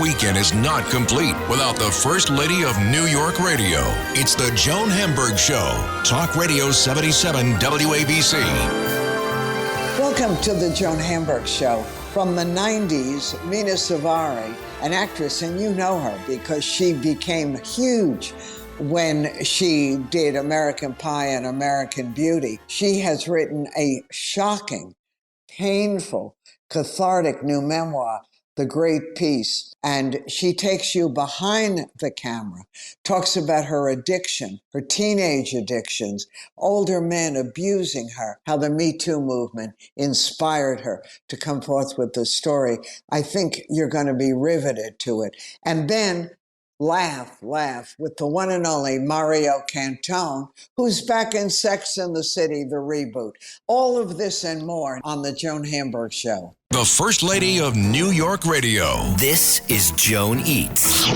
weekend is not complete without the First Lady of New York Radio. It's the Joan Hamburg Show. Talk Radio 77 WABC. Welcome to the Joan Hamburg Show. From the 90s, Mina Savari, an actress, and you know her because she became huge when she did American Pie and American Beauty. She has written a shocking, painful, cathartic new memoir, The Great Peace. And she takes you behind the camera, talks about her addiction, her teenage addictions, older men abusing her, how the Me Too movement inspired her to come forth with the story. I think you're going to be riveted to it. And then laugh with the one and only Mario Cantone, who's back in Sex and the City, the reboot. All of this and more on the Joan Hamburg Show. The First Lady of New York Radio. This is Joan Eats.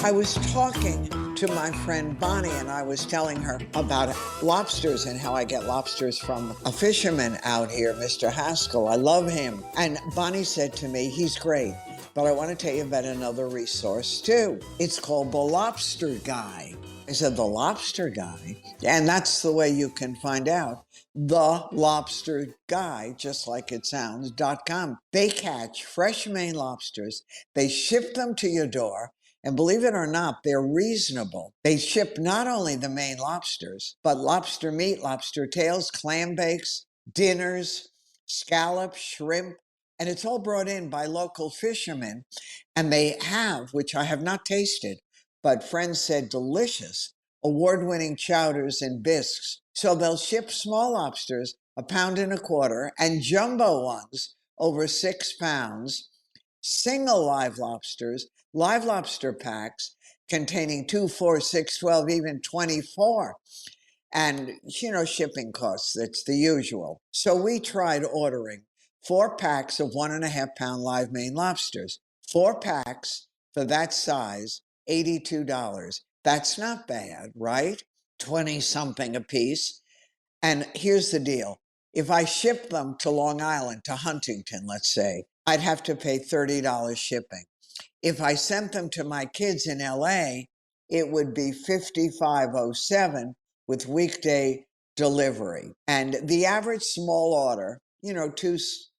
I was talking to my friend Bonnie, and I was telling her about lobsters and how I get lobsters from a fisherman out here, Mr. Haskell. I love him. And Bonnie said to me, he's great, but I want to tell you about another resource too. It's called The Lobster Guy. I said, The Lobster Guy? And that's the way you can find out. The Lobster Guy, just like it sounds, .com. They catch fresh Maine lobsters. They ship them to your door. And believe it or not, they're reasonable. They ship not only the Maine lobsters, but lobster meat, lobster tails, clam bakes, dinners, scallops, shrimp. And it's all brought in by local fishermen. And they have, which I have not tasted, but friends said delicious, award-winning chowders and bisques. So they'll ship small lobsters, 1.25 pounds, and jumbo ones over 6 pounds, single live lobster packs containing 2, 4, 6, 12, even 24. And, shipping costs, that's the usual. So we tried ordering 4 packs of 1.5 pound live Maine lobsters. 4 packs for that size, $82. That's not bad, right? 20-something a piece. And here's the deal. If I ship them to Long Island, to Huntington, let's say, I'd have to pay $30 shipping. If I sent them to my kids in LA, it would be $55.07 with weekday delivery. And the average small order, 2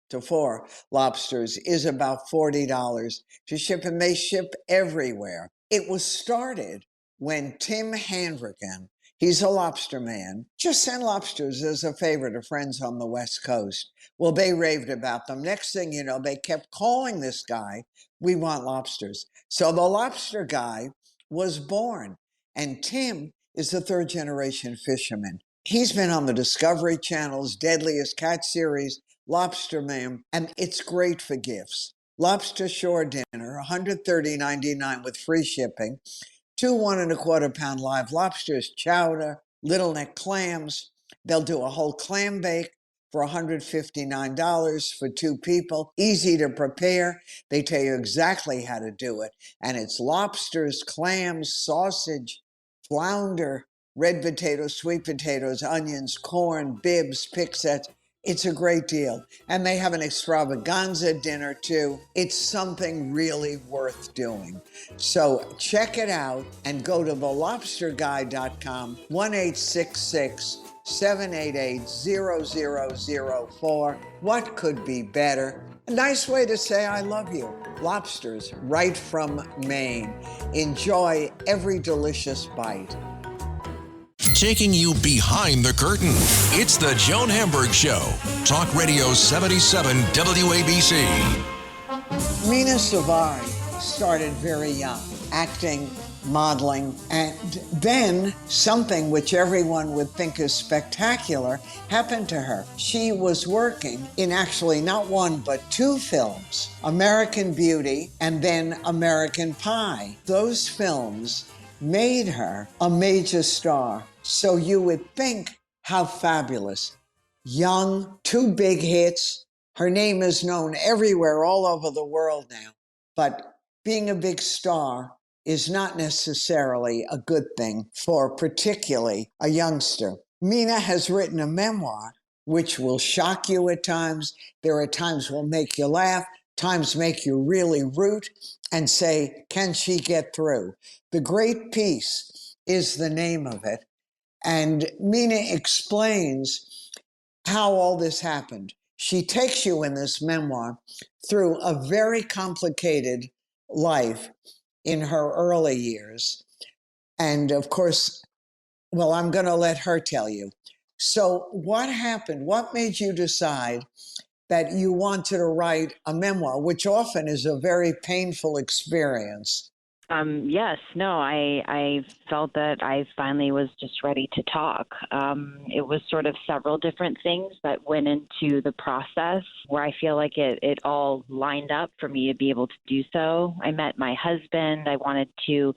to 4 lobsters, is about $40 to ship, and they ship everywhere. It was started when Tim Handrigan, he's a lobster man, just sent lobsters as a favor to friends on the West Coast. Well, they raved about them. Next thing you know, they kept calling this guy, we want lobsters. So the Lobster Guy was born. And Tim is a third-generation fisherman. He's been on the Discovery Channel's Deadliest Cat series, Lobster Man, and it's great for gifts. Lobster shore dinner, $130.99 with free shipping. 2 1.25 pound live lobsters, chowder, little neck clams. They'll do a whole clam bake for $159 for 2 people. Easy to prepare. They tell you exactly how to do it. And it's lobsters, clams, sausage, flounder, red potatoes, sweet potatoes, onions, corn, bibs, pixettes. It's a great deal. And they have an extravaganza dinner too. It's something really worth doing. So check it out and go to thelobsterguy.com, 1-866-788-0004. What could be better? A nice way to say I love you. Lobsters right from Maine. Enjoy every delicious bite. Taking you behind the curtain. It's the Joan Hamburg Show. Talk Radio 77 WABC. Mina Savari started very young, acting, modeling, and then something which everyone would think is spectacular happened to her. She was working in actually not 1 but 2 films, American Beauty and then American Pie. Those films made her a major star. So you would think, how fabulous. Young, 2 big hits. Her name is known everywhere, all over the world now. But being a big star is not necessarily a good thing for particularly a youngster. Mina has written a memoir which will shock you at times. There are times will make you laugh. times make you really root and say, can she get through? The Great Peace is the name of it. And Mina explains how all this happened. She takes you in this memoir through a very complicated life in her early years. And of course, well, I'm going to let her tell you. So, what happened? What made you decide that you wanted to write a memoir, which often is a very painful experience? Yes, no, I felt that I finally was just ready to talk. It was sort of several different things that went into the process where I feel like it all lined up for me to be able to do so. I met my husband. I wanted to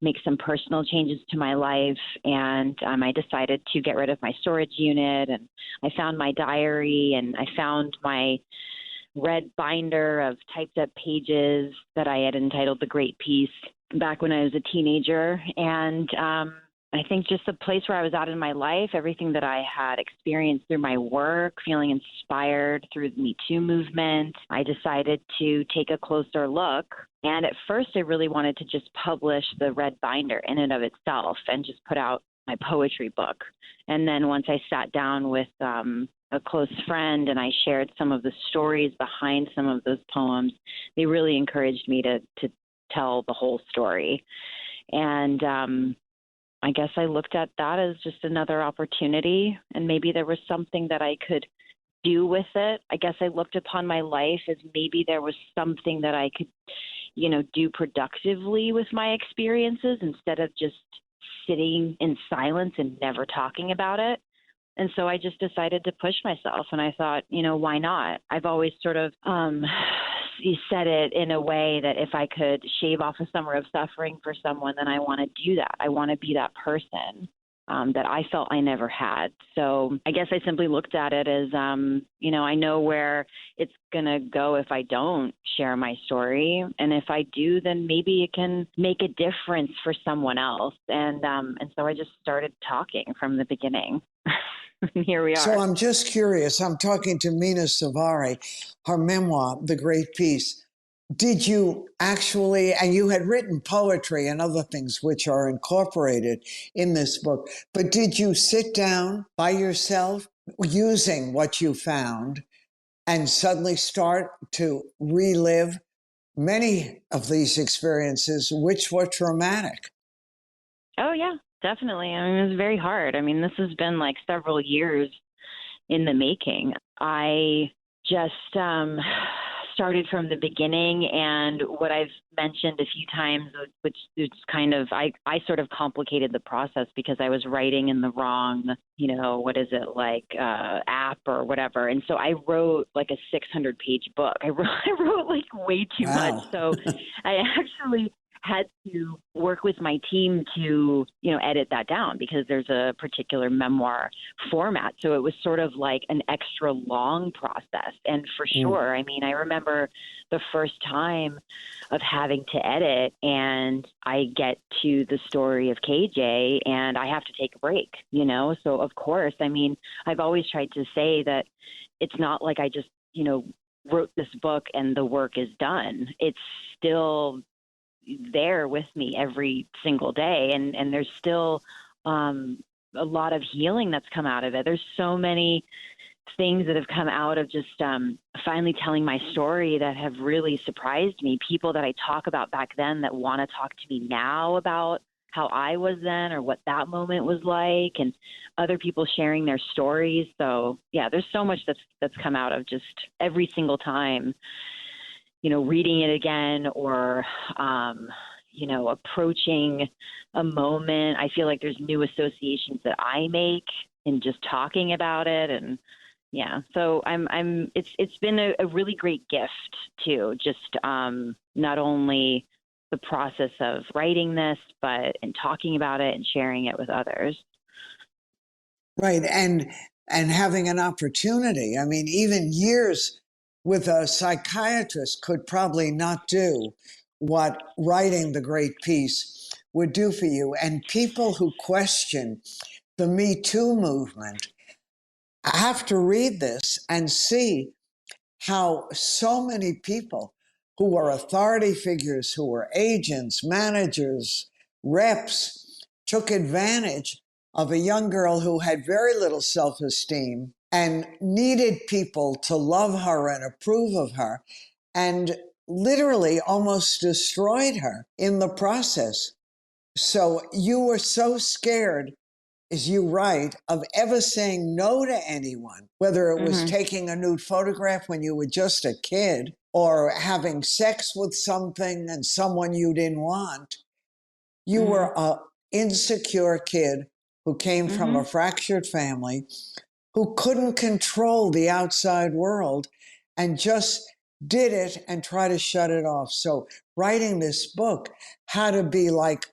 make some personal changes to my life, and I decided to get rid of my storage unit, and I found my diary, and I found my red binder of typed up pages that I had entitled The Great Peace back when I was a teenager. And I think just the place where I was at in my life, everything that I had experienced through my work, feeling inspired through the Me Too movement, I decided to take a closer look. And at first, I really wanted to just publish the red binder in and of itself and just put out my poetry book. And then once I sat down with a close friend and I shared some of the stories behind some of those poems, they really encouraged me to tell the whole story. And I guess I looked at that as just another opportunity, and maybe there was something that I could do with it. I guess I looked upon my life as maybe there was something that I could, do productively with my experiences instead of just sitting in silence and never talking about it. And so I just decided to push myself, and I thought, why not? I've always sort of said it in a way that if I could shave off a summer of suffering for someone, then I want to do that. I want to be that person that I felt I never had. So I guess I simply looked at it as, I know where it's going to go if I don't share my story. And if I do, then maybe it can make a difference for someone else. And so I just started talking from the beginning. Here we are. So I'm just curious. I'm talking to Mina Savari, her memoir, The Great Peace. Did you actually, and you had written poetry and other things which are incorporated in this book, but did you sit down by yourself using what you found and suddenly start to relive many of these experiences which were traumatic? Oh, yeah, definitely. It was very hard. This has been like several years in the making. I just started from the beginning, and what I've mentioned a few times, which is kind of, I sort of complicated the process because I was writing in the wrong, app or whatever. And so I wrote like a 600-page book. I wrote like way too much. So I actually had to work with my team to, edit that down because there's a particular memoir format. So it was sort of like an extra long process. And for sure, I remember the first time of having to edit, and I get to the story of KJ and I have to take a break, So of course, I've always tried to say that it's not like I just, wrote this book and the work is done. It's still there with me every single day. And there's still a lot of healing that's come out of it. There's so many things that have come out of just finally telling my story that have really surprised me. People that I talk about back then that want to talk to me now about how I was then or what that moment was like, and other people sharing their stories. So yeah, there's so much that's come out of just every single time, reading it again or, approaching a moment. I feel like there's new associations that I make in just talking about it. And yeah, so it's been a really great gift too, just not only the process of writing this, but in talking about it and sharing it with others. Right. And having an opportunity. Even years with a psychiatrist could probably not do what writing The Great Peace would do for you. And people who question the Me Too movement have to read this and see how so many people who were authority figures, who were agents, managers, reps, took advantage of a young girl who had very little self-esteem and needed people to love her and approve of her, and literally almost destroyed her in the process. So you were so scared, as you write, of ever saying no to anyone, whether it was taking a nude photograph when you were just a kid or having sex with something and someone you didn't want. You were an insecure kid who came from a fractured family, who couldn't control the outside world and just did it and try to shut it off. So writing this book had to be like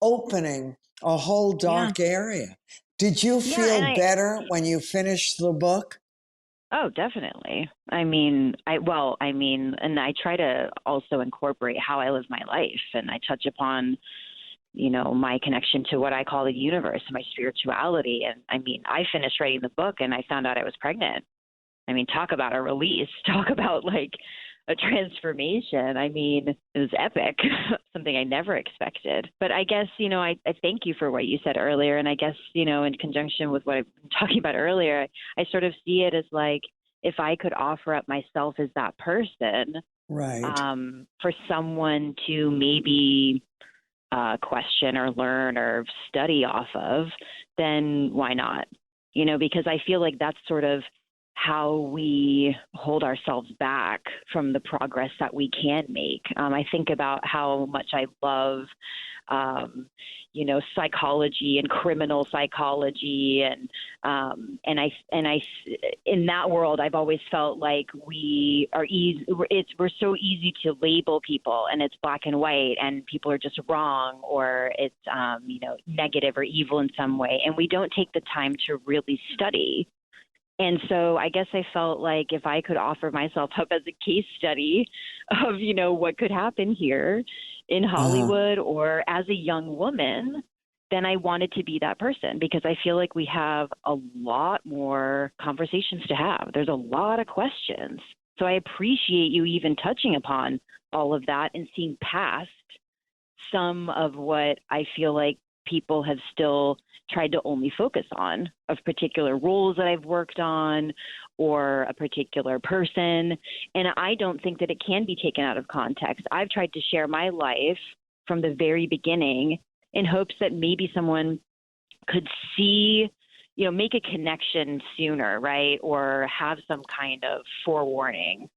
opening a whole dark area. Did you feel better when you finished the book? Oh, definitely. And I try to also incorporate how I live my life, and I touch upon, my connection to what I call the universe, my spirituality. And I finished writing the book and I found out I was pregnant. Talk about a release, talk about like a transformation. It was epic, something I never expected. But I guess, I thank you for what you said earlier. And I guess, in conjunction with what I've been talking about earlier, I sort of see it as like, if I could offer up myself as that person, right, for someone to maybe question or learn or study off of, then why not? Because I feel like that's sort of how we hold ourselves back from the progress that we can make. I think about how much I love, psychology and criminal psychology, and I in that world, I've always felt like we're so easy to label people, and it's black and white, and people are just wrong, or it's negative or evil in some way, and we don't take the time to really study. And so I guess I felt like if I could offer myself up as a case study of, what could happen here in Hollywood or as a young woman, then I wanted to be that person, because I feel like we have a lot more conversations to have. There's a lot of questions. So I appreciate you even touching upon all of that and seeing past some of what I feel like people have still tried to only focus on, of particular roles that I've worked on or a particular person. And I don't think that it can be taken out of context. I've tried to share my life from the very beginning in hopes that maybe someone could see, make a connection sooner, right? Or have some kind of forewarning.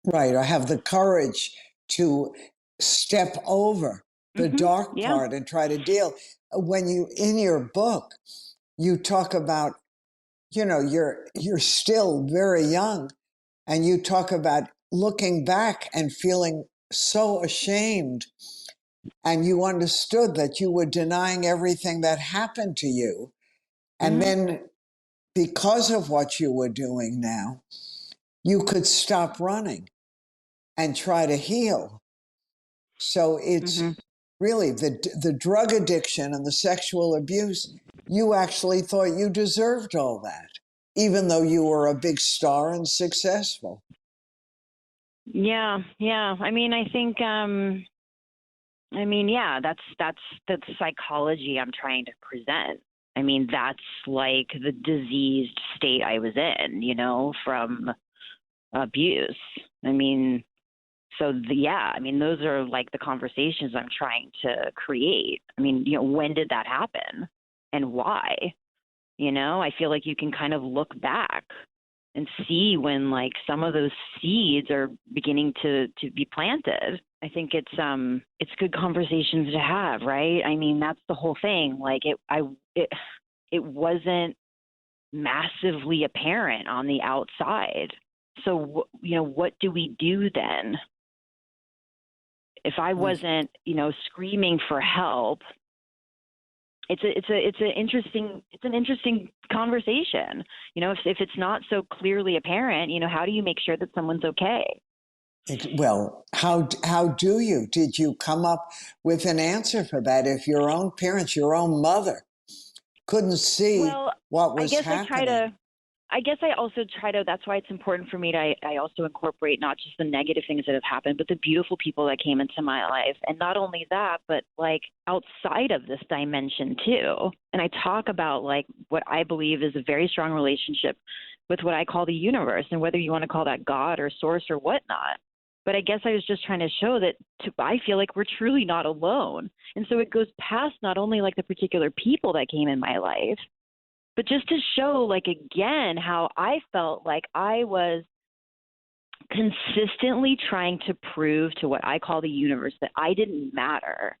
Right, or have the courage to step over the dark part and try to deal. When you, in your book, you talk about, you're still very young, and you talk about looking back and feeling so ashamed, and you understood that you were denying everything that happened to you. And then because of what you were doing now, you could stop running and try to heal. So it's really the drug addiction and the sexual abuse. You actually thought you deserved all that, even though you were a big star and successful. Yeah. I think, that's the psychology I'm trying to present. That's like the diseased state I was in, from abuse. Those are like the conversations I'm trying to create. When did that happen and why? I feel like you can kind of look back and see when like some of those seeds are beginning to be planted. I think it's good conversations to have, right? That's the whole thing. Like it wasn't massively apparent on the outside. So, what do we do then? If I wasn't, screaming for help, it's an interesting conversation. If it's not so clearly apparent, how do you make sure that someone's okay? Well, how do you? Did you come up with an answer for that? If your own parents, your own mother, couldn't see what was happening? I guess I also that's why it's important for me to, I also incorporate not just the negative things that have happened, but the beautiful people that came into my life. And not only that, but like outside of this dimension too. And I talk about like what I believe is a very strong relationship with what I call the universe, and whether you want to call that God or source or whatnot. But I guess I was just trying to show that I feel like we're truly not alone. And so it goes past not only like the particular people that came in my life, but just to show, like, again, how I felt like I was consistently trying to prove to what I call the universe that I didn't matter,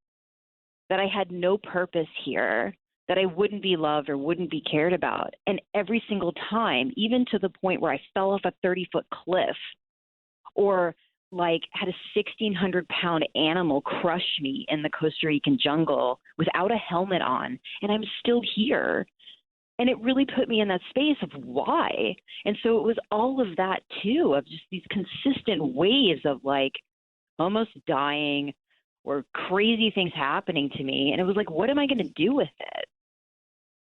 that I had no purpose here, that I wouldn't be loved or wouldn't be cared about. And every single time, even to the point where I fell off a 30-foot cliff or like had a 1,600-pound animal crush me in the Costa Rican jungle without a helmet on, and I'm still here. And it really put me in that space of why. And so it was all of that too, of just these consistent waves of like almost dying or crazy things happening to me. And it was like, what am I going to do with it?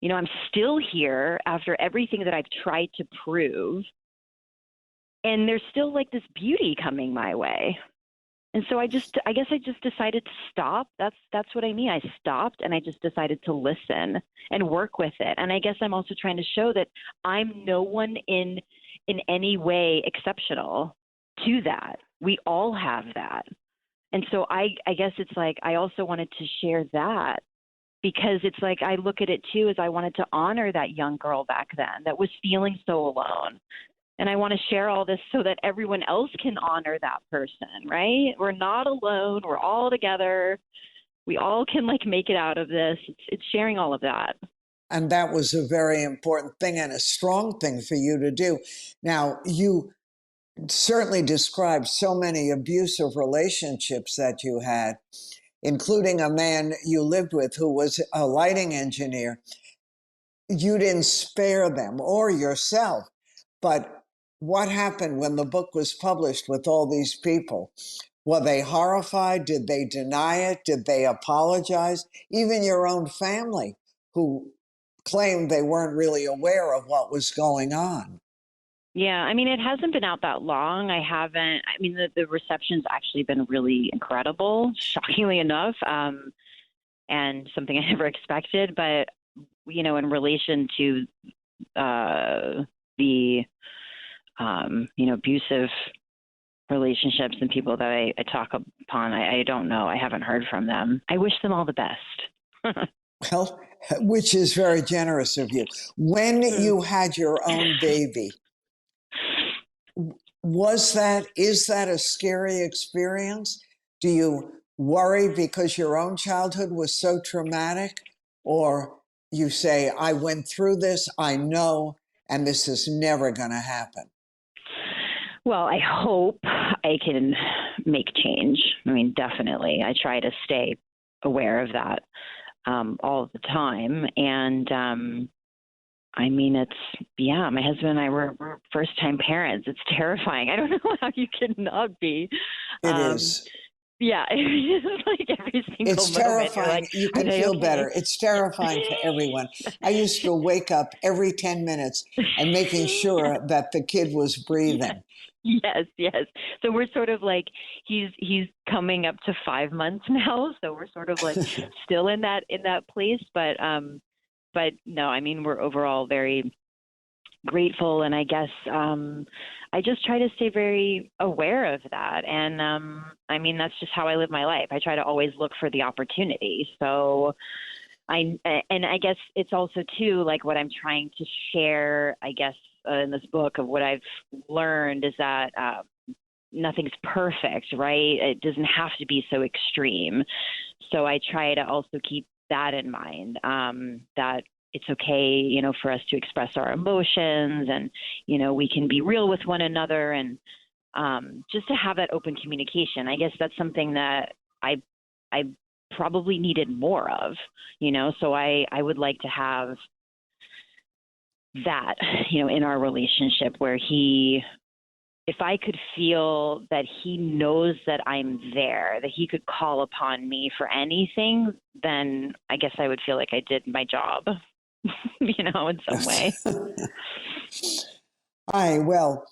You know, I'm still here after everything that I've tried to prove. And there's still like this beauty coming my way. And so I guess I just decided to stop. That's what I mean. I stopped and I just decided to listen and work with it. And I guess I'm also trying to show that I'm no one in any way exceptional to that. We all have that. And so I guess it's like I also wanted to share that, because it's like I look at it too as I wanted to honor that young girl back then that was feeling so alone. And I want to share all this so that everyone else can honor that person, right? We're not alone. We're all together. We all can like make it out of this. It's sharing all of that. And that was a very important thing and a strong thing for you to do. Now, you certainly described so many abusive relationships that you had, including a man you lived with who was a lighting engineer. You didn't spare them or yourself, but what happened when the book was published with all these people? Were they horrified? Did they deny it? Did they apologize? Even your own family, who claimed they weren't really aware of what was going on. Yeah, I mean, it hasn't been out that long. The reception's actually been really incredible, shockingly enough, and something I never expected. But, you know, in relation to the abusive relationships and people that I talk upon, I don't know. I haven't heard from them. I wish them all the best. Well, which is very generous of you. When you had your own baby, is that a scary experience? Do you worry because your own childhood was so traumatic? Or you say, I went through this, I know, and this is never going to happen? Well, I hope I can make change. I mean, definitely. I try to stay aware of that all the time. And I mean, my husband and I were first-time parents. It's terrifying. I don't know how you can not be. It is. Yeah, it's like every single It's moment. terrifying. Like, you can feel better. It's terrifying for everyone. I used to wake up every 10 minutes and making sure that the kid was breathing. Yes. So we're sort of like, he's coming up to 5 months now. So we're sort of like still in that place. But no, I mean, we're overall very grateful. And I guess I just try to stay very aware of that. And I mean, that's just how I live my life. I try to always look for the opportunity. So I guess it's also too, like what I'm trying to share, I guess, in this book of what I've learned is that nothing's perfect, right? It doesn't have to be so extreme. So I try to also keep that in mind, that it's okay, you know, for us to express our emotions, and, you know, we can be real with one another, and just to have that open communication. I guess that's something that I probably needed more of, you know, so I would like to have that, you know, in our relationship where if I could feel that he knows that I'm there, that he could call upon me for anything, then I guess I would feel like I did my job. in some way. Well,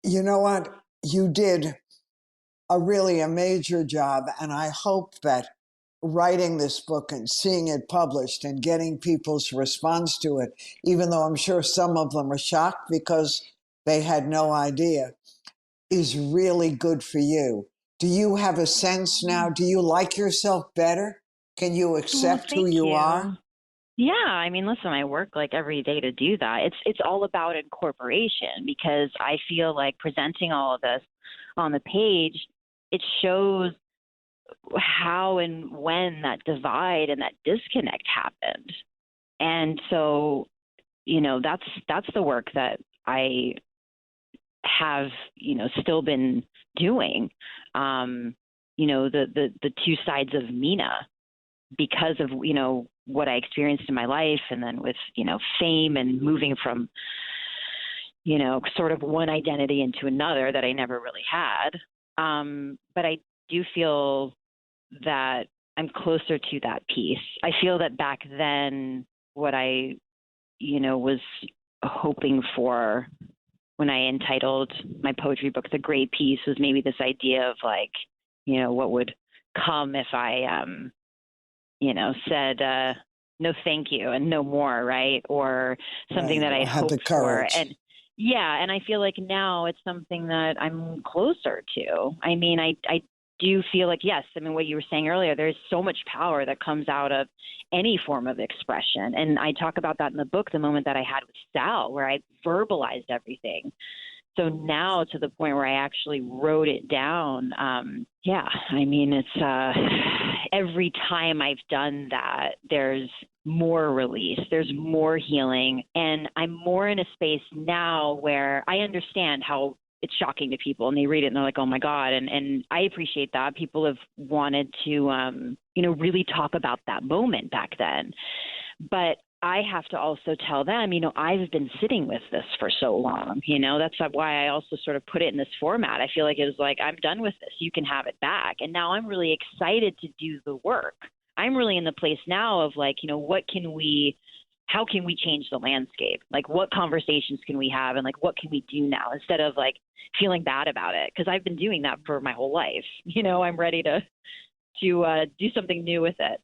you know what? You did a major job, and I hope that writing this book and seeing it published and getting people's response to it, even though I'm sure some of them are shocked because they had no idea, is really good for you. Do you have a sense now? Do you like yourself better? Can you accept who you are? Yeah, I mean, listen, I work like every day to do that. It's all about incorporation, because I feel like presenting all of this on the page, it shows how and when that divide and that disconnect happened. And so, that's the work that I have, still been doing. The two sides of Mina, because of, what I experienced in my life, and then with, fame and moving from, sort of one identity into another that I never really had. But I do feel that I'm closer to that piece. I feel that back then, what I, was hoping for when I entitled my poetry book, The Great Piece, was maybe this idea of like, what would come if I, said, no, thank you, and no more, right? Or something that I'd hoped for. And yeah, and I feel like now it's something that I'm closer to. I mean, I do feel like, yes, I mean, what you were saying earlier, there's so much power that comes out of any form of expression. And I talk about that in the book, the moment that I had with Sal, where I verbalized everything. So now to the point where I actually wrote it down. I mean, it's every time I've done that, there's more release, there's more healing. And I'm more in a space now where I understand how it's shocking to people, and they read it and they're like, oh my God. And I appreciate that. People have wanted to, really talk about that moment back then. But I have to also tell them, I've been sitting with this for so long, that's why I also sort of put it in this format. I feel like it was like, I'm done with this. You can have it back. And now I'm really excited to do the work. I'm really in the place now of like, how can we change the landscape? Like, what conversations can we have? And like, what can we do now, instead of like feeling bad about it? Cause I've been doing that for my whole life. I'm ready to do something new with it.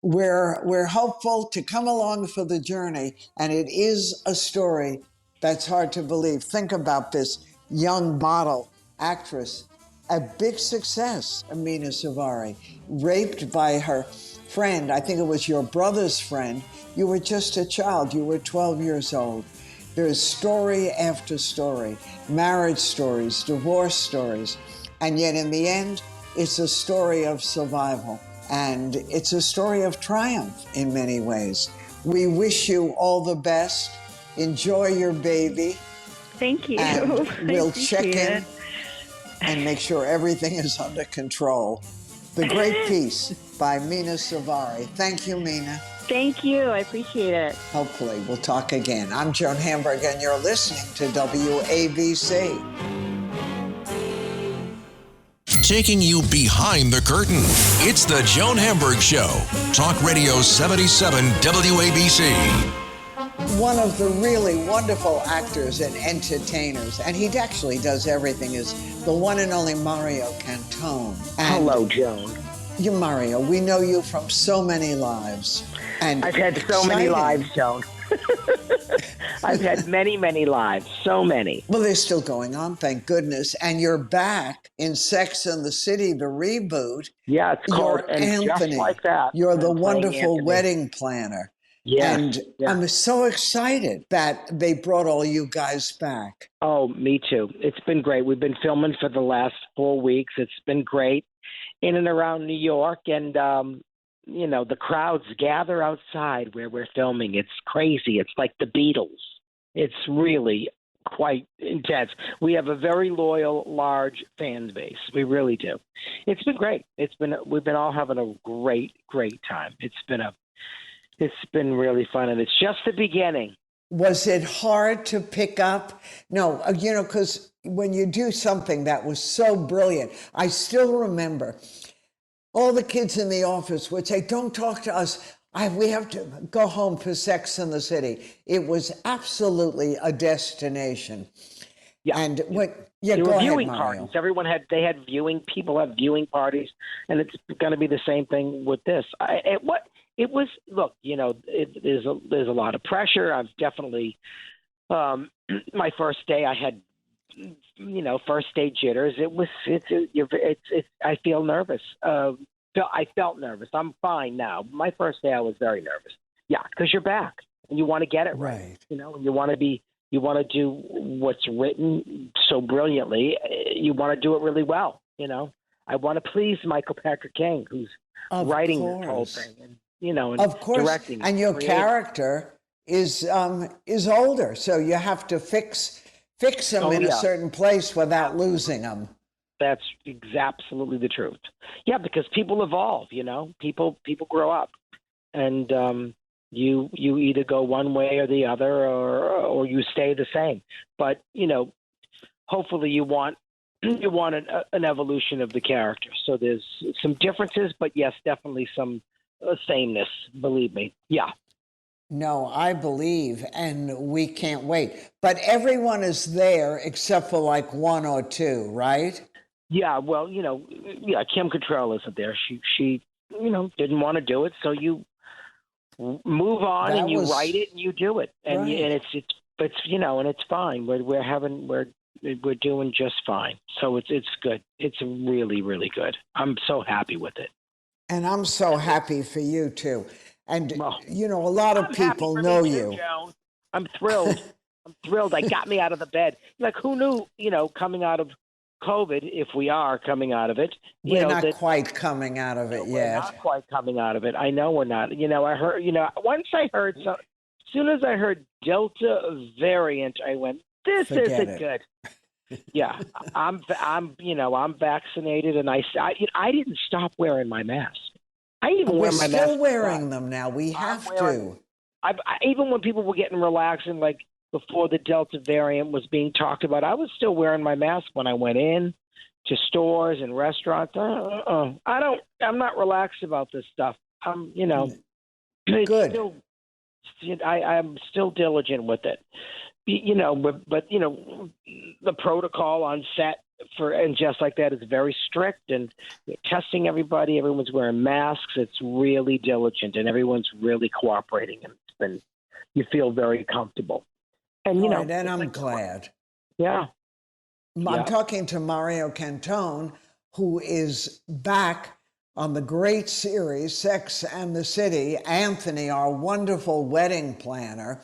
We're hopeful to come along for the journey, and it is a story that's hard to believe. Think about this young model actress, a big success, Amina Savari, raped by her friend. I think it was your brother's friend. You were just a child. You were 12 years old. There's story after story, marriage stories, divorce stories, and yet in the end, it's a story of survival. And it's a story of triumph in many ways. We wish you all the best. Enjoy your baby. Thank you. And we'll check in and make sure everything is under control. The Great Piece by Mina Savari. Thank you, Mina. Thank you. I appreciate it. Hopefully we'll talk again. I'm Joan Hamburg, and you're listening to WABC. Taking you behind the curtain. It's the Joan Hamburg Show. Talk Radio 77 WABC. One of the really wonderful actors and entertainers, and he actually does everything, is the one and only Mario Cantone. And hello, Joan. You, Mario, we know you from so many lives. And I've had so many lives, Joan. I've had many, many lives, so many. Well, they're still going on, thank goodness. And you're back in Sex and the City, the reboot. Yeah, it's called Anthony. Just Like That. You're the wonderful wedding planner. Yeah. And I'm so excited that they brought all you guys back. Oh, me too. It's been great. We've been filming for the last 4 weeks. It's been great in and around New York. And, the crowds gather outside where we're filming. It's crazy. It's like the Beatles. It's really quite intense. We have a very loyal, large fan base. We really do. It's been great. We've been all having a great, great time. It's been really fun, and it's just the beginning. Was it hard to pick up? No, because when you do something that was so brilliant, I still remember all the kids in the office would say, don't talk to us. We have to go home for Sex in the City. It was absolutely a destination. Yeah. And what? Yeah, There go were ahead, viewing Mario. parties. People have viewing parties, and it's going to be the same thing with this. Look, there's a lot of pressure. I've definitely, my first day I had, first day jitters. I feel nervous. I felt nervous. I'm fine now. My first day I was very nervous. Yeah, because you're back and you want to get it right. And you want to do what's written so brilliantly. You want to do it really well. I want to please Michael Patrick King, who's writing this whole thing, and of course, directing. And your character is older, so you have to fix him in a certain place without losing him. That's absolutely the truth. Yeah, because people evolve. People grow up, and you either go one way or the other, or you stay the same. But hopefully you want an evolution of the character. So there's some differences, but yes, definitely some sameness. Believe me. Yeah. No, I believe, and we can't wait. But everyone is there except for like one or two, right? Yeah. Well, Kim Cattrall isn't there. She didn't want to do it, so you move on and you write it and you do it, and right. And it's fine. We're doing just fine. So it's good. It's really, really good. I'm so happy with it. And I'm so happy for you too. And a lot of people know you. Joan. I'm thrilled. I'm thrilled. I got me out of the bed. Like, who knew? Coming out of COVID, if we are coming out of it, we're not quite coming out of it yet. We're not quite coming out of it. I know we're not. I heard. As soon as I heard Delta variant, I went, "This isn't good." Yeah, I'm vaccinated, and I didn't stop wearing my mask. I even wear my mask. We're still wearing them now. We have to. Even when people were getting relaxed and like before the Delta variant was being talked about, I was still wearing my mask when I went in to stores and restaurants. I'm not relaxed about this stuff. Good. I'm still diligent with it. But the protocol on set and just like that is very strict, and testing everybody. Everyone's wearing masks. It's really diligent, and everyone's really cooperating, and you feel very comfortable. And and I'm glad. Yeah. I'm talking to Mario Cantone, who is back on the great series Sex and the City. Anthony, our wonderful wedding planner,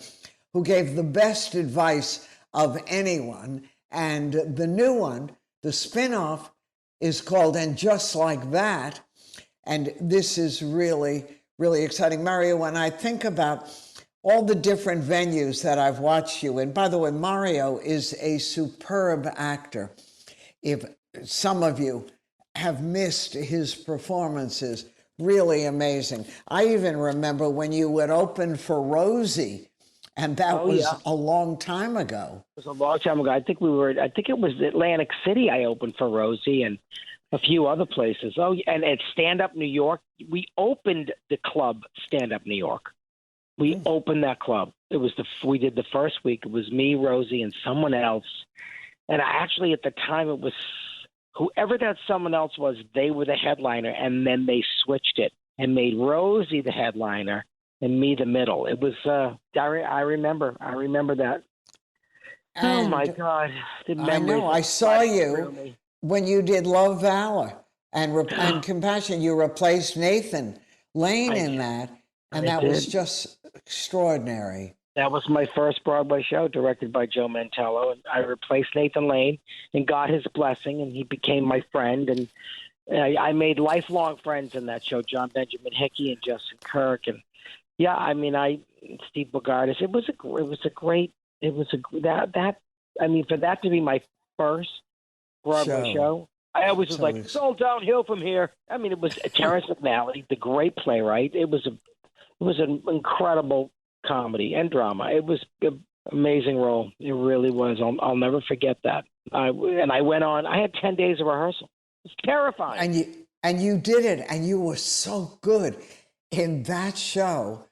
who gave the best advice of anyone. And the new one, the spinoff, is called And Just Like That. And this is really, really exciting. Mario, when I think about all the different venues that I've watched you in, by the way, Mario is a superb actor. If some of you have missed his performances, really amazing. I even remember when you would open for Rosie, and that was a long time ago. It was a long time ago. I think it was Atlantic City I opened for Rosie and a few other places. Oh, and at Stand Up New York, we opened the club Stand Up New York. We opened that club. We did the first week. It was me, Rosie, and someone else. And actually at the time it was whoever that someone else was, they were the headliner, and then they switched it and made Rosie the headliner and me the middle. It was I remember that. And oh my God. I know. I saw you when you did Love, Valor and Compassion. You replaced Nathan Lane in that. And that was just extraordinary. That was my first Broadway show, directed by Joe Mantello. And I replaced Nathan Lane and got his blessing, and he became my friend. And I made lifelong friends in that show, John Benjamin Hickey and Justin Kirk. And Steve Bogartis. For that to be my first Broadway show, I always was like, it's all downhill from here. I mean, it was Terrence McNally, the great playwright. It was an incredible comedy and drama. It was an amazing role. It really was. I'll never forget that. I went on. I had 10 days of rehearsal. It was terrifying. And you did it, and you were so good. in that show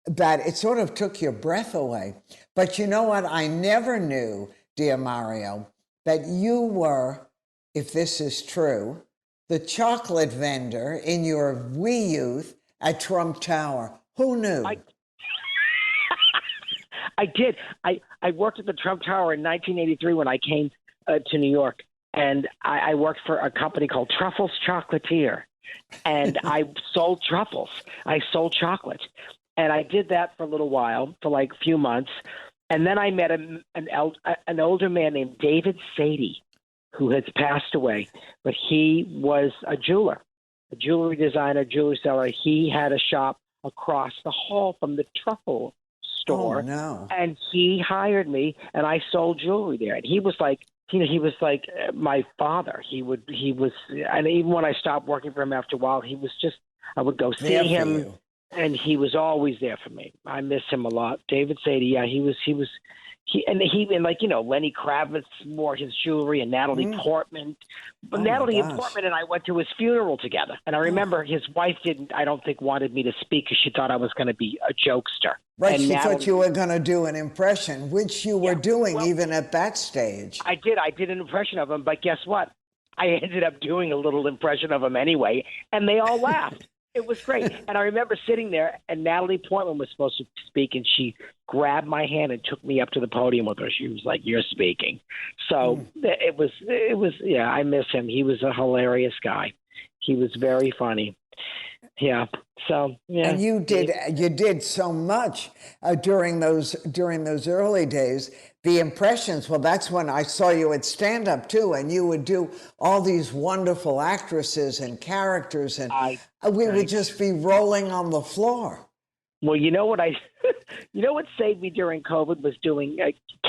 that it sort of took your breath away. But you know what? I never knew, dear Mario, that you were, if this is true, the chocolate vendor in your wee youth at Trump Tower. Who knew? I did. I worked at the Trump Tower in 1983 when I came to New York, and I worked for a company called Truffles Chocolatier, and I sold truffles. I sold chocolate, and I did that for a little while, for like a few months, and then I met an older man named David Sadie, who has passed away, but he was a jeweler, a jewelry designer, jewelry seller. He had a shop across the hall from the truffle store. Oh, no. And he hired me, and I sold jewelry there. And he was like, he was like my father. He was, and even when I stopped working for him after a while, he was just, I would go see him, and he was always there for me. I miss him a lot. David Sadie, yeah, he was, and like, you know, Lenny Kravitz wore his jewelry, and Natalie Portman. But Natalie Portman and I went to his funeral together. And I remember his wife I don't think, wanted me to speak because she thought I was going to be a jokester. Right, and she thought you were going to do an impression, which you were doing even at that stage. I did an impression of him, but guess what? I ended up doing a little impression of him anyway, and they all laughed. It was great. And I remember sitting there, and Natalie Portman was supposed to speak, and she grabbed my hand and took me up to the podium with her. She was like, "You're speaking." So it was, yeah, I miss him. He was a hilarious guy. He was very funny. Yeah. So, yeah. And you did so much during those early days. The impressions, well, that's when I saw you at stand-up too, and you would do all these wonderful actresses and characters, and we would just be rolling on the floor. Well, you know what you know what saved me during COVID was doing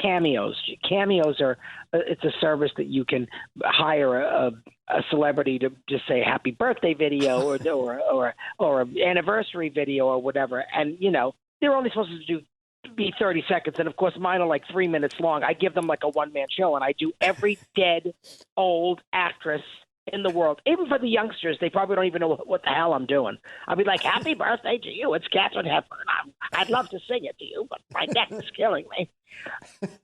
cameos. Cameos are it's a service that you can hire a celebrity to just say happy birthday video or an anniversary video or whatever, and you know they're only supposed to be 30 seconds, and of course mine are like 3 minutes long. I give them like a one-man show, and I do every dead old actress in the world. Even for the youngsters, they probably don't even know what the hell I'm doing. I'll be like, happy birthday to you. It's Katharine Hepburn. I'd love to sing it to you, but my neck is killing me.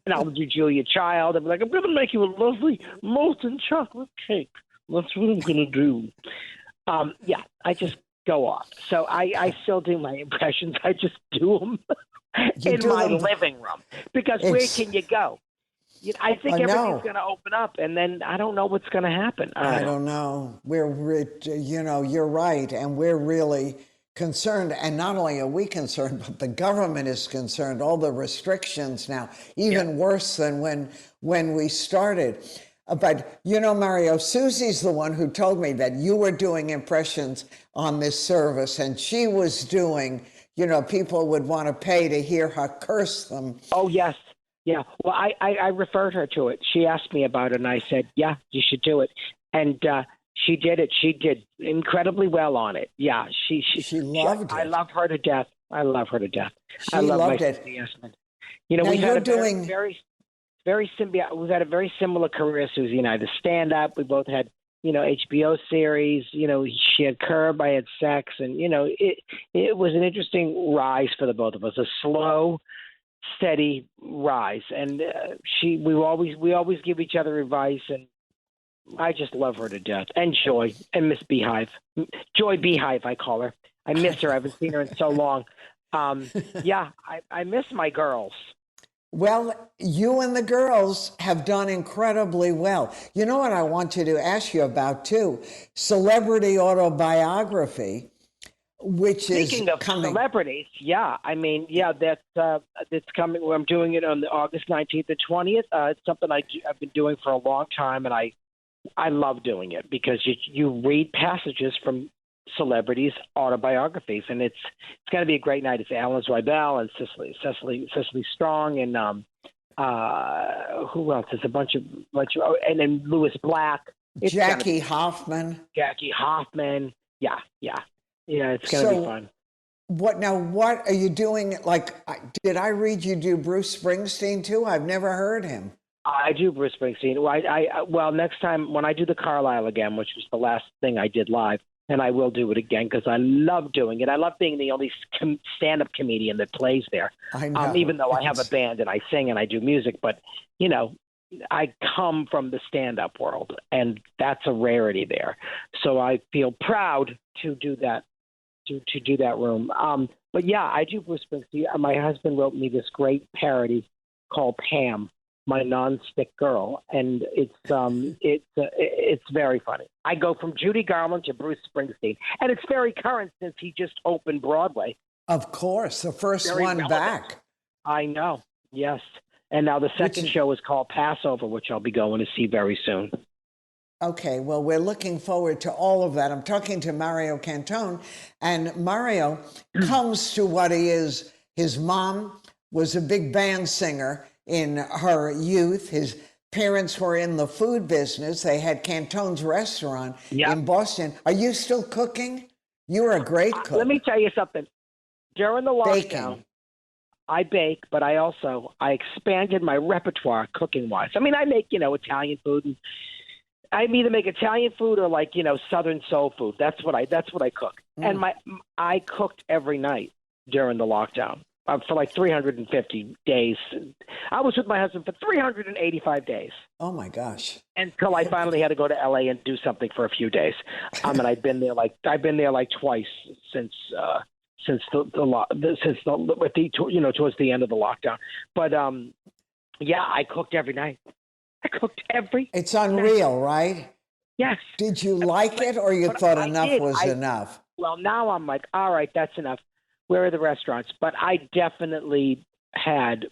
And I'll do Julia Child. I'll be like, I'm going to make you a lovely molten chocolate cake. That's what I'm going to do. Yeah, I just go off. So I still do my impressions. I just do them in my living room. Because where can you go? I think everything's going to open up, and then I don't know what's going to happen. I don't know. You're right, and we're really concerned. And not only are we concerned, but the government is concerned. All the restrictions now, even worse than when we started. But, Mario, Susie's the one who told me that you were doing impressions on this service, and she was doing, people would want to pay to hear her curse them. Oh, yes. Yeah, well, I referred her to it. She asked me about it, and I said, yeah, you should do it. And she did it. She did incredibly well on it. Yeah, she loved it. I love her to death. I love her to death. I love loved it. Now we've had a very symbiotic. We've had a very similar career, Susie and I. The stand-up, we both had, HBO series. She had Curb, I had Sex, and it was an interesting rise for the both of us. A slow, steady rise, and we always give each other advice, and I just love her to death. And Joy and Miss Beehive, Joy Beehive, I call her. I miss her. I haven't seen her in so long. Yeah, I miss my girls. Well, you and the girls have done incredibly well. You know what I wanted to ask you about too? Celebrity autobiography. Speaking of celebrities, that's coming. I'm doing it on August 19th and 20th. It's something I've been doing for a long time, and I love doing it because you read passages from celebrities' autobiographies, and it's going to be a great night. It's Alan Zweibel and Cecily Strong, and who else? There's a bunch of, and then Louis Black, Jackie Hoffman. Yeah, it's going to be fun. What are you doing? Did I read you do Bruce Springsteen too? I've never heard him. I do Bruce Springsteen. Well, next time when I do the Carlisle again, which was the last thing I did live, and I will do it again because I love doing it. I love being the only stand-up comedian that plays there. I know. Even though I have a band and I sing and I do music, but I come from the stand-up world, and that's a rarity there. So I feel proud to do that, to do that room. But yeah, I do Bruce Springsteen. My husband wrote me this great parody called Pam, My Non-Stick Girl, and it's very funny. I go from Judy Garland to Bruce Springsteen, and it's very current since he just opened Broadway. Of course, the first Very one relevant. back. I know, yes. And now the second show is called Passover, which I'll be going to see very soon. Okay, well, we're looking forward to all of that. I'm talking to Mario Cantone, and Mario comes to what he is. His mom was a big band singer in her youth. His parents were in the food business. They had Cantone's restaurant in Boston. Are you still cooking? You're a great cook. Let me tell you something. During the lockdown, Baking. I bake, but I expanded my repertoire cooking-wise. I mean, I make, Italian food, and I either make Italian food or Southern soul food. That's what I cook. And I cooked every night during the lockdown for like 350 days. I was with my husband for 385 days. Oh my gosh! Until I finally had to go to LA and do something for a few days. And I've been there like twice since towards the end of the lockdown. But yeah, I cooked every night. It's unreal, right? Yes. Did you like it, or you thought enough was enough? Well, now I'm like, all right, that's enough. Where are the restaurants? But I definitely had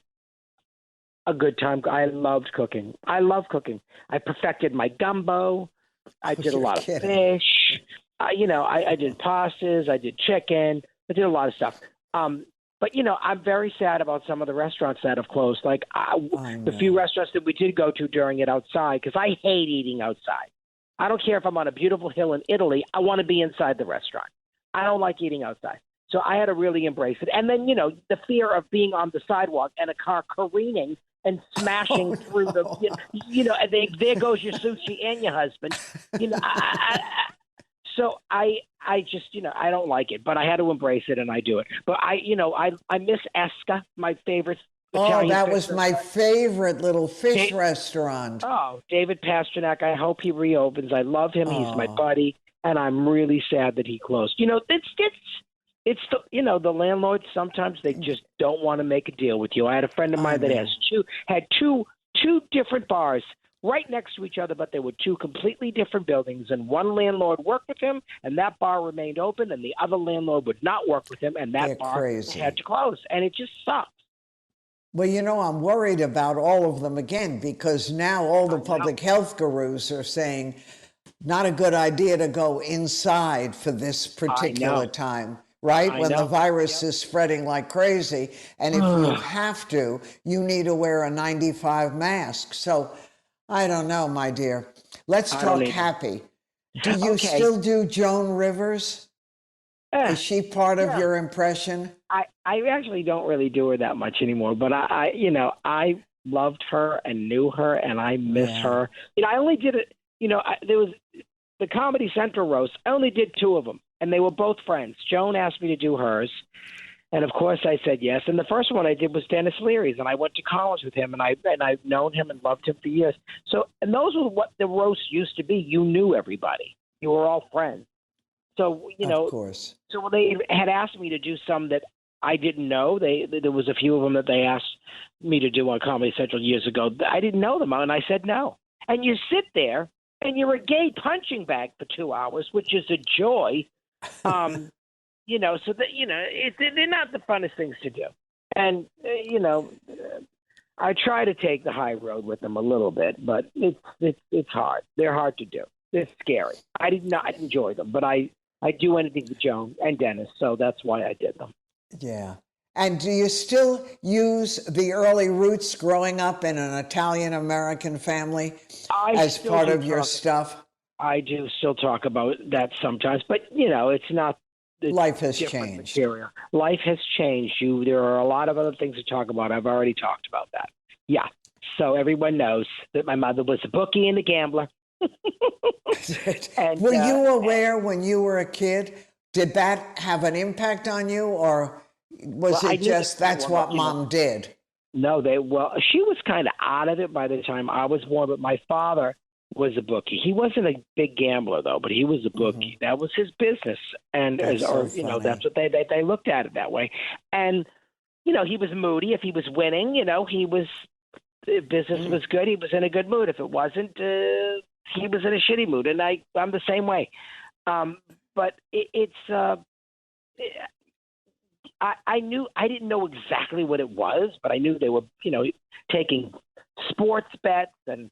a good time. I loved cooking. I love cooking. I perfected my gumbo. I did a lot of fish. I did pastas. I did chicken. I did a lot of stuff. But, I'm very sad about some of the restaurants that have closed. Like the few restaurants that we did go to during it outside, because I hate eating outside. I don't care if I'm on a beautiful hill in Italy. I want to be inside the restaurant. I don't like eating outside. So I had to really embrace it. And then, the fear of being on the sidewalk and a car careening and smashing through and there goes your sushi and your husband. So I just, I don't like it, but I had to embrace it, and I do it. But I miss Esca, my favorite Italian that fish was my favorite little fish restaurant. Oh, David Pasternak. I hope he reopens. I love him. He's my buddy, and I'm really sad that he closed. It's the landlords. Sometimes they just don't want to make a deal with you. I had a friend of mine that had two different bars right next to each other, but they were two completely different buildings, and one landlord worked with him, and that bar remained open, and the other landlord would not work with him, and that bar had to close, and it just sucks. Well, I'm worried about all of them again, because now all the public health gurus are saying not a good idea to go inside for this particular time, right? When the virus is spreading like crazy, and if you have to, you need to wear a 95 mask. So I don't know, my dear. Let's talk happy. Do you still do Joan Rivers? Is she part of your impression? I actually don't really do her that much anymore, but I loved her and knew her, and I miss her. I only did it, there was the Comedy Central roast. I only did two of them, and they were both friends. Joan asked me to do hers, and of course I said yes. And the first one I did was Dennis Leary's, and I went to college with him, and I've known him and loved him for years. So, and those were what the roasts used to be. You knew everybody. You were all friends. So, of course. So when they had asked me to do some that I didn't know, there was a few of them that they asked me to do on Comedy Central years ago. I didn't know them, and I said no. And you sit there, and you're a gay punching bag for 2 hours, which is a joy. So that they're not the funnest things to do. And I try to take the high road with them a little bit, but it's hard. They're hard to do. They're scary. I did not enjoy them, but I do anything with Joan and Dennis, so that's why I did them. Yeah. And do you still use the early roots growing up in an Italian-American family as part of your stuff? I do still talk about that sometimes, but, it's not. Life has changed. Material. Life has changed. There are a lot of other things to talk about. I've already talked about that. Yeah. So everyone knows that my mother was a bookie and a gambler, And, were you aware when you were a kid? Did that have an impact on you, or was I it knew just that's what Mom did? No, she was kind of out of it by the time I was born, but my father was a bookie. He wasn't a big gambler though, but he was a bookie. That was his business, and That's that's what they looked at it that way. And he was moody. If he was winning, business was good. He was in a good mood. If it wasn't, he was in a shitty mood. And I'm the same way. But I knew, I didn't know exactly what it was, but I knew they were, taking sports bets and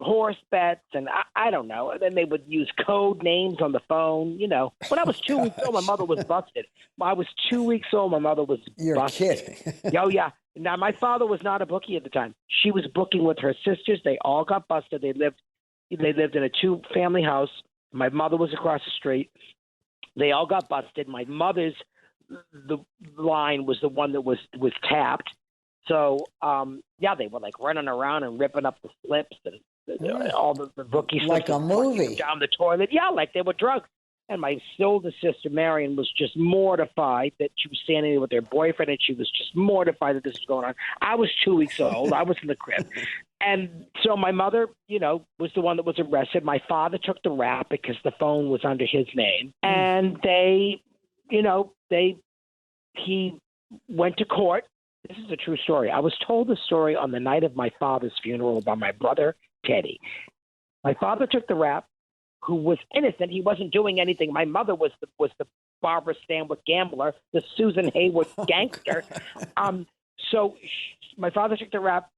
horse bets, and I don't know. And then they would use code names on the phone. When I was 2 weeks old, my mother was busted. I was 2 weeks old, my mother was You're busted. kidding. Oh, yeah. Now, my father was not a bookie at the time. She was booking with her sisters. They all got busted. They lived in a 2-family house. My mother was across the street. They all got busted. My mother's the line was the one that was tapped. So, they were like running around and ripping up the slips and all the bookie slips. Like a movie. Down the toilet. Yeah, like they were drunk. And my older sister, Marion, was just mortified that she was standing there with her boyfriend, and she was just mortified that this was going on. I was 2 weeks old. I was in the crib. And so my mother, was the one that was arrested. My father took the rap because the phone was under his name. And he went to court. This is a true story. I was told the story on the night of my father's funeral by my brother, Teddy. My father took the rap, who was innocent. He wasn't doing anything. My mother was the Barbara Stanwyck gambler, the Susan Hayward gangster. So my father took the rap.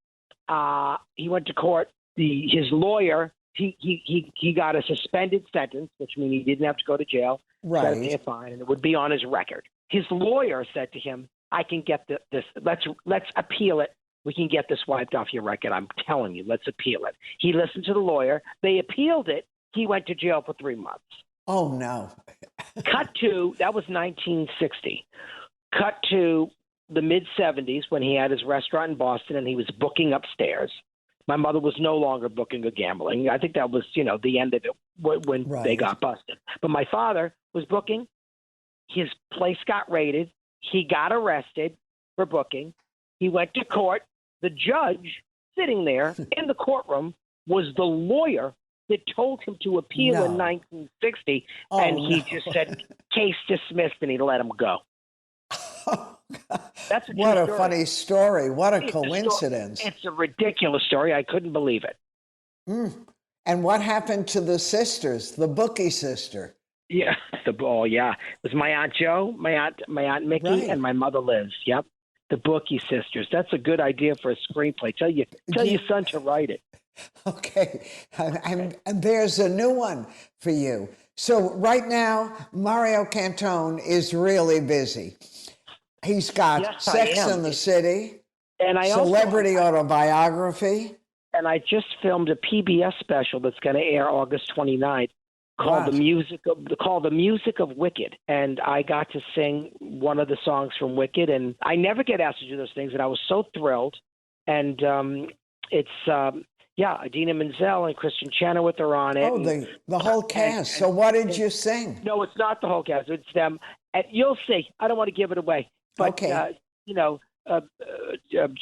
He went to court. His lawyer, he got a suspended sentence, which means he didn't have to go to jail. Right. He got to pay a fine, and it would be on his record. His lawyer said to him, "I can get this. Let's appeal it. We can get this wiped off your record. I'm telling you, let's appeal it." He listened to the lawyer. They appealed it. He went to jail for 3 months. Oh, no. Cut to, that was 1960. Cut to the mid-'70s when he had his restaurant in Boston and he was booking upstairs. My mother was no longer booking or gambling. I think that was, the end of it when they got busted. But my father was booking. His place got raided. He got arrested for booking. He went to court. The judge sitting there in the courtroom was the lawyer that told him to appeal in 1960, and he just said, "Case dismissed," and he let him go. That's what a funny story. What a coincidence. It's a ridiculous story. I couldn't believe it. And what happened to the sisters, the bookie sister? Yeah, it was my Aunt Jo, my Aunt Mickey, and my mother Liz. Yep, the bookie sisters. That's a good idea for a screenplay. Tell your son to write it. Okay, and there's a new one for you. So right now, Mario Cantone is really busy. He's got Sex and the City, and Celebrity Autobiography. And I just filmed a PBS special that's going to air August 29th called The Music of Wicked. And I got to sing one of the songs from Wicked, and I never get asked to do those things, and I was so thrilled. And it's Idina Menzel and Christian Chenoweth are on it. Oh, the whole cast. So what did you sing? No, it's not the whole cast. It's them. And you'll see. I don't want to give it away. But,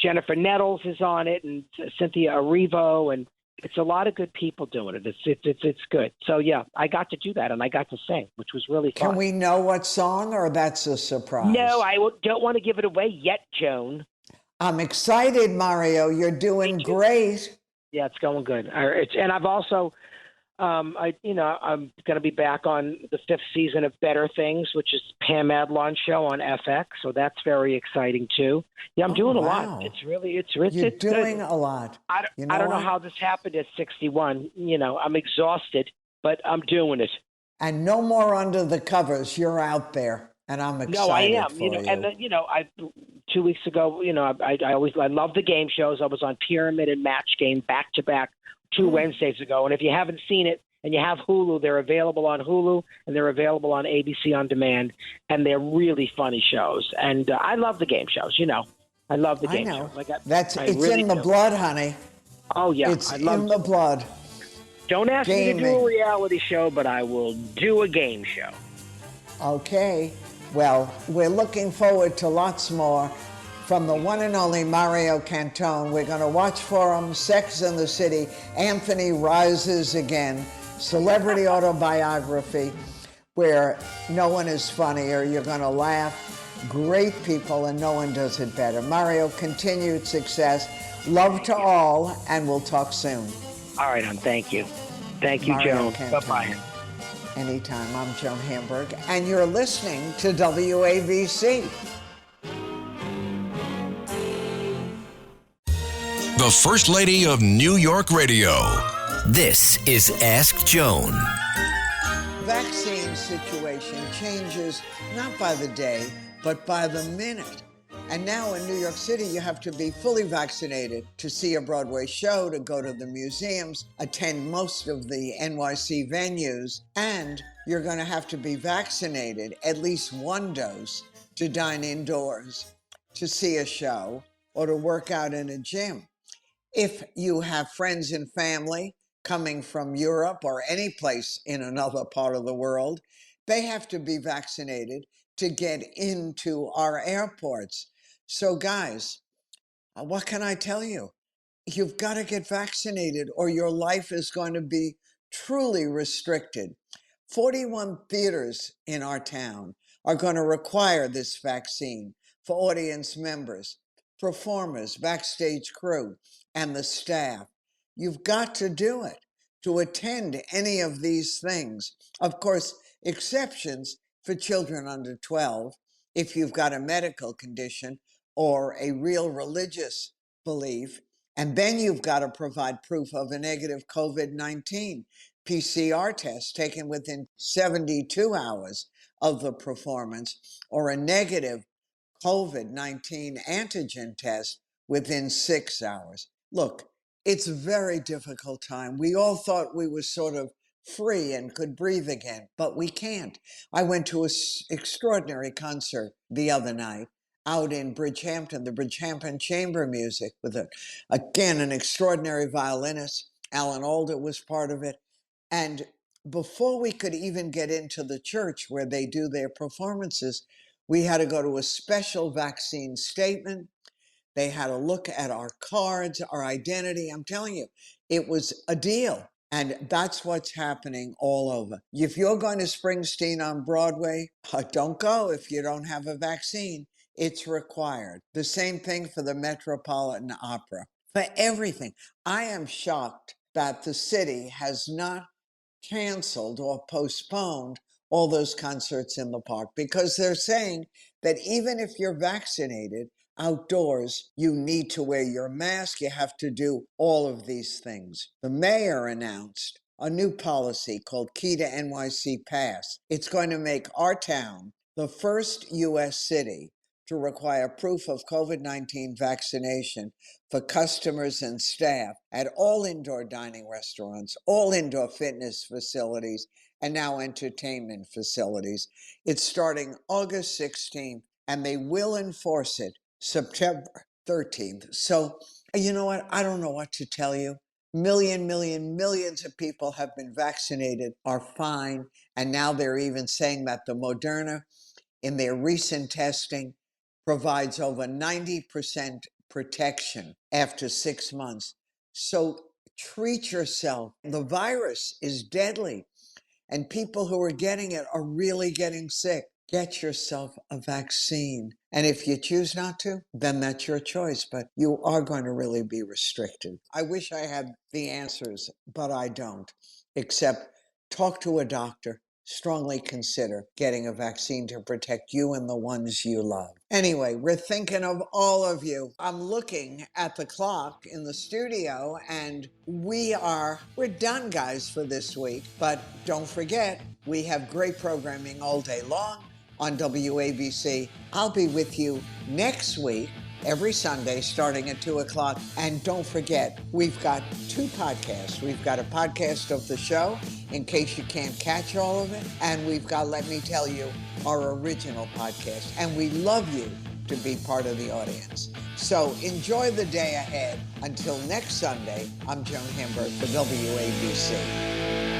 Jennifer Nettles is on it, and Cynthia Erivo, and it's a lot of good people doing it. It's good. So, I got to do that, and I got to sing, which was really fun. Can we know what song, or that's a surprise? No, I don't want to give it away yet, Joan. I'm excited, Mario. You're doing great. Yeah, it's going good. And I've also, I'm going to be back on the 5th season of Better Things, which is Pam Adlon's show on FX. So that's very exciting too. Yeah, I'm doing a lot. It's really, You're doing a lot. I don't know how this happened at 61. I'm exhausted, but I'm doing it. And no more under the covers. You're out there, and I'm excited. No, I am. For you. And then, 2 weeks ago, I love the game shows. I was on Pyramid and Match Game back to back 2 Wednesdays ago. And if you haven't seen it and you have Hulu, they're available on Hulu and they're available on ABC On Demand. And they're really funny shows. And I love the game shows. I love the game shows. It's really in the blood, honey. Oh, yeah. It's in the blood. Don't ask me to do Gaming. a reality show, but I will do a game show. Okay. Well, we're looking forward to lots more from the one and only Mario Cantone. We're going to watch for him. Sex and the City. Anthony Rises Again. Celebrity autobiography where no one is funnier. You're going to laugh. Great people, and no one does it better. Mario, continued success. Love to all, and we'll talk soon. All right, thank you. Thank you, Mario Joan. Cantone. Bye-bye. Anytime. I'm Joan Hamburg, and you're listening to WABC. The First Lady of New York Radio. This is Ask Joan. Vaccine situation changes not by the day, but by the minute. And now in New York City, you have to be fully vaccinated to see a Broadway show, to go to the museums, attend most of the NYC venues, and you're going to have to be vaccinated, at least one dose, to dine indoors, to see a show, or to work out in a gym. If you have friends and family coming from Europe or any place in another part of the world, they have to be vaccinated to get into our airports. So guys, what can I tell you? You've got to get vaccinated or your life is going to be truly restricted. 41 theaters in our town are going to require this vaccine for audience members, performers, backstage crew, and the staff. You've got to do it to attend any of these things. Of course, exceptions for children under 12, if you've got a medical condition or a real religious belief. And then you've got to provide proof of a negative COVID-19 PCR test taken within 72 hours of the performance, or a negative COVID-19 antigen test within 6 hours. Look, it's a very difficult time. We all thought we were sort of free and could breathe again, but we can't. I went to an extraordinary concert the other night out in Bridgehampton, the Bridgehampton Chamber Music, with, again, an extraordinary violinist. Alan Alda was part of it. And before we could even get into the church where they do their performances, we had to go to a special vaccine statement. They had to look at our cards, our identity. I'm telling you, it was a deal. And that's what's happening all over. If you're going to Springsteen on Broadway, don't go if you don't have a vaccine. It's required. The same thing for the Metropolitan Opera, for everything. I am shocked that the city has not canceled or postponed all those concerts in the park, because they're saying that even if you're vaccinated outdoors, you need to wear your mask. You have to do all of these things. The mayor announced a new policy called Key to NYC Pass. It's going to make our town the first U.S. city to require proof of COVID-19 vaccination for customers and staff at all indoor dining restaurants, all indoor fitness facilities, and now entertainment facilities. It's starting August 16th, and they will enforce it September 13th. So, you know what? I don't know what to tell you. Millions of people have been vaccinated, are fine, and now they're even saying that the Moderna, in their recent testing, provides over 90% protection after 6 months. So treat yourself. The virus is deadly, and people who are getting it are really getting sick. Get yourself a vaccine. And if you choose not to, then that's your choice, but you are going to really be restricted. I wish I had the answers, but I don't, except talk to a doctor. Strongly consider getting a vaccine to protect you and the ones you love. Anyway, we're thinking of all of you. I'm looking at the clock in the studio, and we're done, guys, for this week. But don't forget, we have great programming all day long on WABC. I'll be with you next week, every Sunday, starting at 2 o'clock. And don't forget, we've got 2 podcasts. We've got a podcast of the show, in case you can't catch all of it. And we've got, let me tell you, our original podcast. And we love you to be part of the audience. So enjoy the day ahead. Until next Sunday, I'm Joan Hamburg for WABC.